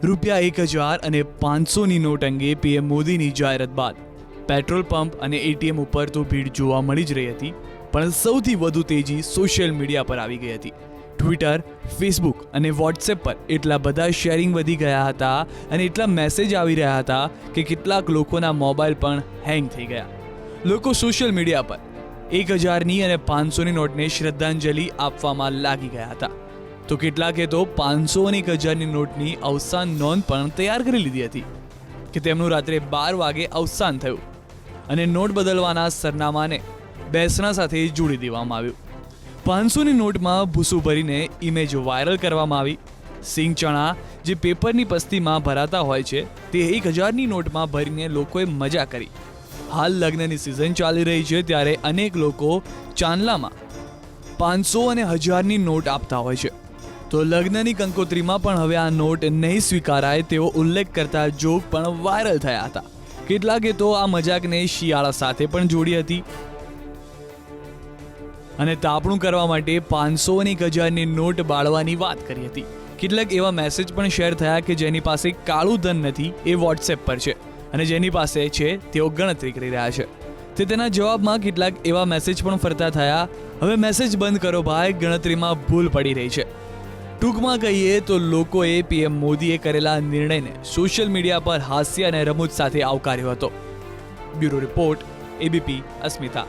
₹1000 અને 500ની નોટ અંગે પીએમ મોદીની જાહેરાત બાદ પેટ્રોલ પંપ અને એટીએમ ઉપર તો ભીડ જોવા મળી જ રહી હતી, પણ સૌથી વધુ તેજી સોશિયલ મીડિયા પર આવી ગઈ હતી. ટ્વિટર, ફેસબુક અને વોટ્સએપ પર એટલા બધા શેરિંગ વધી ગયા હતા અને એટલા મેસેજ આવી રહ્યા હતા કે કેટલાક લોકોના મોબાઈલ પણ હેંગ થઈ ગયા. લોકો સોશિયલ મીડિયા પર 1000ની અને 500ની નોટને શ્રદ્ધાંજલિ આપવામાં લાગી ગયા હતા, તો કેટલાકે તો 500 અને 1000ની નોટની અવસાન નોંધ પણ તૈયાર કરી લીધી હતી કે તેમનું રાત્રે 12 વાગે અવસાન થયું અને નોટ બદલવાના સરનામાને બેસણા સાથે જોડી દેવામાં આવ્યું. 500ની નોટમાં ભૂસું ભરીને ઇમેજ વાયરલ કરવામાં આવી. સિંગ ચણા જે પેપરની પસ્તીમાં ભરાતા હોય છે તે 1000ની નોટમાં ભરીને લોકોએ મજા કરી. હાલ લગ્નની સિઝન ચાલી રહી છે ત્યારે અનેક લોકો ચાંદલામાં 500 અને 1000ની નોટ આપતા હોય છે, તો લગ્નની કંકોત્રીમાં પણ હવે આ નોટ નહીં સ્વીકારાય તેવો ઉલ્લેખ કરતા જોક પણ વાયરલ થયા હતા. કેટલાકે તો આ મજાકને શિયાળા સાથે પણ જોડી હતી અને તાપણું કરવા માટે 500 અને 1000ની નોટ બાળવાની વાત કરી હતી. કેટલાક એવા મેસેજ પણ શેર થયા કે જેની પાસે કાળું ધન નથી એ વોટ્સએપ પર છે અને જેની પાસે છે તેઓ ગણતરી કરી રહ્યા છે. તે તેના જવાબમાં કેટલાક એવા મેસેજ પણ ફરતા થયા, હવે મેસેજ બંધ કરો ભાઈ, ગણતરીમાં ભૂલ પડી રહી છે. ટૂંકમાં કહીએ તો લોકોએ પીએમ મોદીએ કરેલા નિર્ણયને સોશિયલ મીડિયા પર હાસ્ય અને રમૂજ સાથે આવકાર્યો હતો. બ્યુરો રિપોર્ટ, એબીપી અસ્મિતા.